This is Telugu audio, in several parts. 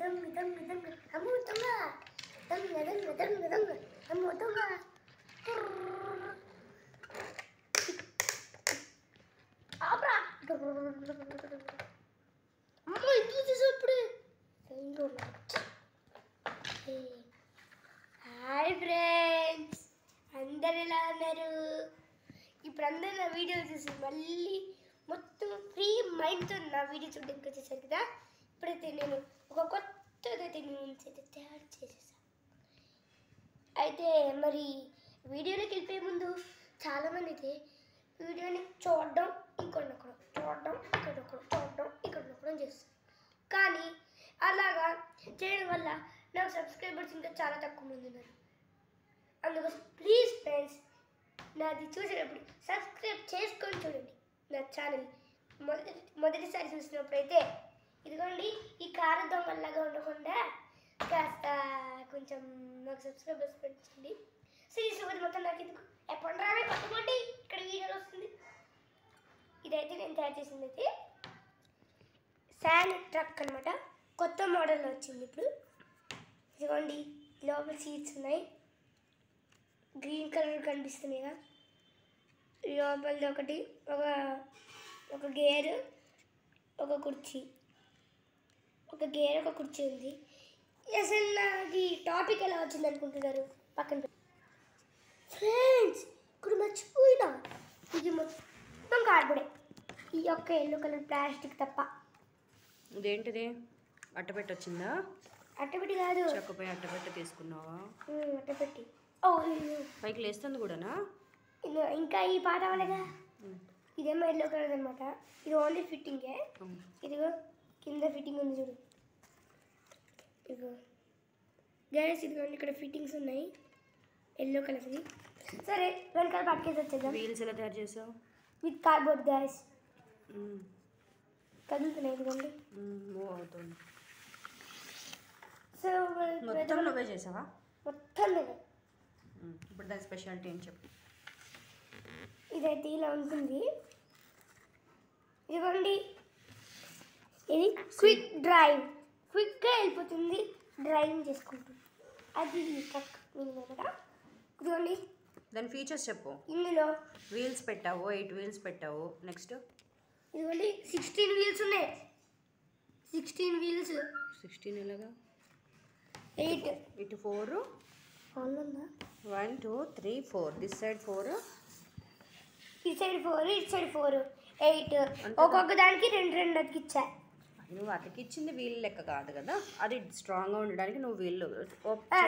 హాయ్ ఫ్రెండ్స్, అందరు ఎలా ఉన్నారు? ఇప్పుడు అందరు నా వీడియో చూసి మళ్ళీ మొత్తం ఫ్రీ మైండ్తో నా వీడియో చూడడానికి వచ్చేసారు కదా. ఇప్పుడైతే నేను ఒక కొత్తదైతే తయారు చేసేసాను. అయితే మరి వీడియోలోకి వెళ్ళిపోయే ముందు చాలామంది అయితే వీడియోని చూడడం ఇక్కడ నొక్కడం, చూడడం ఇక్కడ నొక్కడం, చూడడం ఇక్కడ నొక్కడం చేస్తారు. కానీ అలాగా చేయడం వల్ల నాకు సబ్స్క్రైబర్స్ ఇంకా చాలా తక్కువ మంది ఉన్నారు. అందుకోసం ప్లీజ్ ఫ్రెండ్స్, నాది చూసేటప్పుడు సబ్స్క్రైబ్ చేసుకొని చూడండి నా ఛానల్. మొదటిసారి చూసినప్పుడైతే ఇదిగోండి ఈ కారు దొంగల్లాగా ఉండకుండా కాస్త కొంచెం నాకు సబ్స్క్రైబర్స్ పెంచండి. సిరీస్ మొత్తం నాకు ఎందుకు ఎప్పుడు రావే పట్టుకోండి, ఇక్కడ వీడియోలో వస్తుంది. ఇదైతే నేను తయారు చేసింది అయితే శాండ్ ట్రక్ అనమాట. కొత్త మోడల్లో వచ్చింది ఇప్పుడు. ఇదిగోండి లోపల సీట్స్ ఉన్నాయి, గ్రీన్ కలర్ కనిపిస్తున్నాయిగా. లోపలది ఒకటి ఒక గేర్, ఒక కుర్చీ, ఒక గేర్, ఒక కుర్చీ ఉంది. అసలు నాకు ఈ టాపిక్ ఎలా వచ్చింది అనుకుంటున్నారు? పక్కన ఫ్రెండ్స్ ఇక్కడ మర్చిపోయినా, ఇది మొత్తం కార్బోర్డే, ఈ యొక్క ఎల్లో కలర్ ప్లాస్టిక్ తప్ప. ఇదేంటిది? అట్టపెట్టి వచ్చిందా? అట్టపెట్టి కాదు, చెక్కపై అట్టపెట్టి తీసుకున్నావా? అట్టపెట్టి. పైకి లేస్తుంది కూడానా? ఇంకా ఈ పాట అవలేగా. ఇదేమో ఎల్లో కలర్ అనమాట. ఇది ఓన్లీ ఫిట్టింగే. ఇదిగో కింద ఫిట్టింగ్ ఉంది చూడు. ఇదిగో గైస్, ఇదిగోండి ఇక్కడ ఫిట్టింగ్స్ ఉన్నాయి ఎల్లో కలర్ది. సరే వెనకాల పట్టుకేసి వచ్చేద్దాం. వీల్స్ ఎలా తయారు చేసావు? With cardboard guys. కదులుతున్నాయి ఇదిగోండి. మూవ్ అవుతుంది. సో మొత్తం నువ్వే చేసావా? మొత్తం నువ్వే. ఇప్పుడు దాని స్పెషాలిటీ ఏం చెప్పు. ఇదైతే ఇలా ఉంటుంది. ఇదిగోండి ఇది క్విక్ డ్రైవ్, క్విక్గా వెళ్ళిపోతుంది డ్రైవింగ్ చేసుకుంటుంది. అది ట్రక్ అనమాట. ఇదిగోండి దాని ఫీచర్స్ చెప్పు. ఇందులో వీల్స్ పెట్టావు, 8 వీల్స్ పెట్టావు. నెక్స్ట్ ఇదిగోండి 16 వీల్స్ ఉన్నాయి. 16 వీల్స్. 16 ఎలాగా? 8 ఇటు 4, 1 2 3 4, దిస్ సైడ్ 4, ఈ సైడ్ 4, ఇటు సైడ్ 4, 8. ఒక్కొక్క దానికి 2 అతికిచ్చా. నువ్వు అతికిచ్చింది వీల్ లెక్క కాదు కదా, అది స్ట్రాంగ్గా ఉండడానికి నువ్వు వీళ్ళు.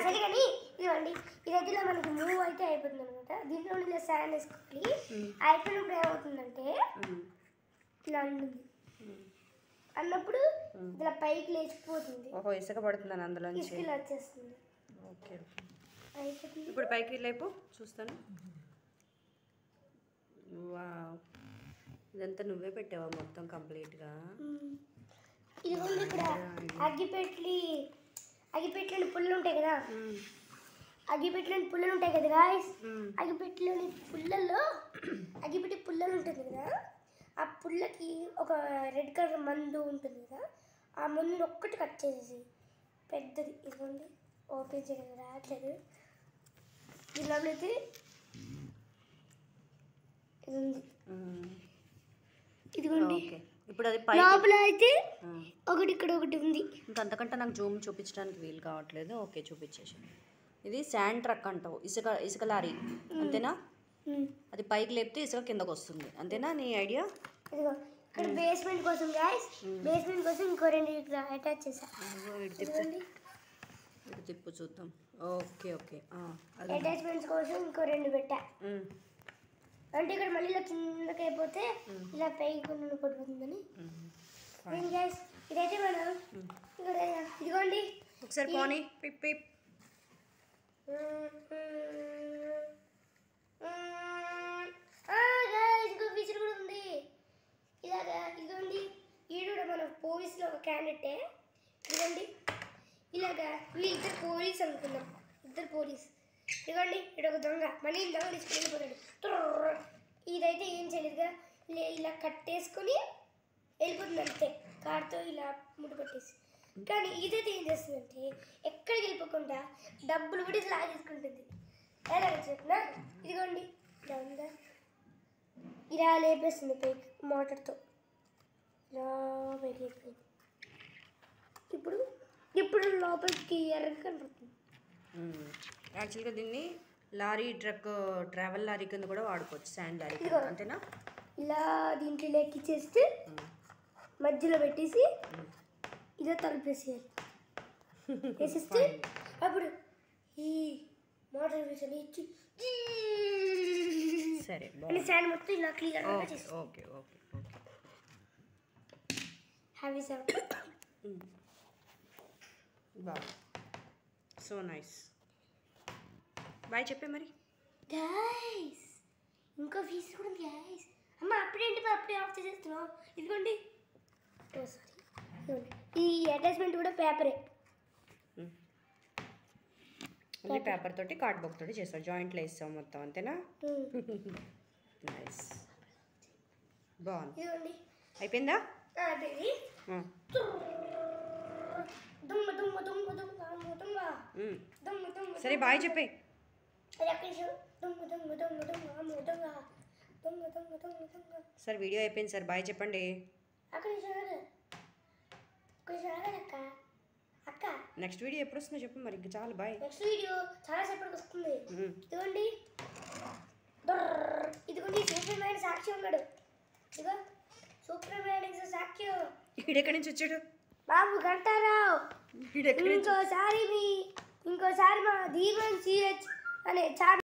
సరే కానీ ఇదిగోండి ఇదైతే ఇలా మనకి మూవ్ అయితే అయిపోతుంది అనమాట. దీంట్లో ఇలా శాండ్ వేసుకోవాలి. అయిపోయినప్పుడు ఏమవుతుందంటే ఇలా ఉంటుంది. అన్నప్పుడు ఇలా పైకి లేచిపోతుంది. ఓహో, ఇసుక పడుతుందని అందులో ఇలా వచ్చేస్తుంది. ఓకే, ఇప్పుడు పైకి లేపు చూస్తాను. వావ్, ఇదంతా నువ్వే పెట్టావా మొత్తం కంప్లీట్గా? ఇదిగోండి ఇక్కడ అగ్గిపెట్లని పుల్లలు ఉంటాయి కదా, అగ్గిపెట్లని పుల్లలు ఉంటాయి కదా గాయస్. అగ్గిపెట్టిలోని పుల్లల్లో అగ్గిపెట్టి పుల్లలు ఉంటుంది కదా, ఆ పుల్లకి ఒక రెడ్ కలర్ మందు ఉంటుంది కదా, ఆ మందుని ఒక్కటి కట్ చేసేసి పెద్దది. ఇదిగోండి ఓపెన్ చేయడం రావట్లేదు. దీనిలోనైతే ఇది ఉంది. ఇదిగోండి ఇప్పుడు అది లోపల అయితే ఒకటి ఇక్కడ ఒకటి ఉంది. ఇంకా అంతకంటే నాకు జూమ్ చూపించడానికి వీలు కావట్లేదు. ఓకే, చూపించేసి. ఇది శాండ్ ట్రక్ అంటావు, ఇసుక లారీ అంతేనా? అది పైకి లేపితే ఇసుక కిందకు వస్తుంది అంతేనా నీ ఐడియా? ఇదిగో ఇక్కడ బేస్మెంట్ కోసం గాయ్స్, బేస్మెంట్ కోసం ఇంకో 2 అటాచ్ చేసా. ఇటు తిప్పు చూద్దాం. ఓకే ఓకే, అటాచ్మెంట్స్ కోసం ఇంకో 2 పెట్టా. అంటే ఇక్కడ మళ్ళీ ఇలా కిందకి అయిపోతే ఇలా పైకి పడిపోతుందని. గైస్ ఇదైతే మనం ఇక్కడ ఇదిగోండి ఒకసారి పోనీ పిప్ పిప్. ఇంకో ఫీచర్ కూడా ఉంది. ఇలాగా ఇదిగోండి ఈడు కూడా మన పోలీసులో ఒక క్యాండిడేటే. ఇదిగోండి ఇలాగా వీళ్ళిద్దరు పోలీస్ అనుకుందాం, ఇద్దరు పోలీస్. ఇదిగోండి ఇక్కడ ఒక దొంగ మళ్ళీ దొంగ తీసుకుని వెళ్ళిపోతాడు. ఇదైతే ఏం చేయలేదుగా, ఇలా కట్టేసుకొని వెళ్ళిపోతుంది అంతే, కార్తో ఇలా ముట్టు కట్టేసి. కానీ ఇదైతే ఏం చేస్తుందంటే ఎక్కడికి వెళ్ళిపోకుండా డబ్బులు కూడా ఇట్లా లాగేసుకుంటుంది. ఎలా చెప్పినా ఇదిగోండి ఇలా ఉందా, ఇలా లేపేస్తుంది పైకి మోటార్తో, ఇలా పైకి లేపిపోయింది. ఇప్పుడు లోపలికి ఎర్రగా కనపడుతుంది. యాక్చువల్గా దీన్ని లారీ ట్రక్ ట్రావెల్ లారీ కింద కూడా వాడుకోవచ్చు, శాండ్ లారీ ఇదిగో. అంతేనా? ఇలా దీంట్లో లెక్కిచ్చేస్తే మధ్యలో పెట్టేసి ఇలా తలుపేసేయాలి. వేసేస్తే అప్పుడు ఈ మోటార్ వేసాలి ఇచ్చి సరే అని శాండ్ మొత్తం ఇలా క్లియర్గా చేస్తాం. Okay okay okay. Have is బాగా సో నైస్. బాయ్ చెప్పే మరి. గైస్ ఇంకో ఫీస్ కూడా ఉంది గైస్. అమ్మ అప్పుడేంటి అప్పుడే ఆఫ్ చేసేస్తున్నావు? ఇదిగోండి, ఓ సారీ, ఈ అటాచ్మెంట్ కూడా పేపరే. ఓన్లీ పేపర్ తోటి కార్డ్బోర్డ్ తోటి చేస్తావు, జాయింట్లో వేస్తావు మొత్తం అంతేనా? నైస్, బాగుంది. ఇదిగోండి అయిపోయిందా? అయిపోయింది. దుమ్మ దుమ్మ దుమ్మ దుమ్మ దుమ్మ దుమ్మ దుమ్మ దుమ్మ. సరే బాయ్ చెప్పే. సార్ వీడియో అయిపోయింది సార్, బాయ్ చెప్పండి. అక్క నెక్స్ట్ వీడియో ఎప్పుడు వస్తుందో చెప్పు మరి. ఇంకా చాలు బాయ్. నెక్స్ట్ వీడియో చాలా సేపటికి వస్తుంది. ఇదిగోండి ఇదిగోండి సూపర్ మ్యాన్ సాక్షి ఉన్నాడు. ఇదిగో సూపర్ మ్యాన్ సాక్షి. వీడెక్కడి నుంచి వచ్చాడు? బాబు గంటారావు. ఇంకోసారి మా దీవన్ సిహెచ్ అనే ఛానల్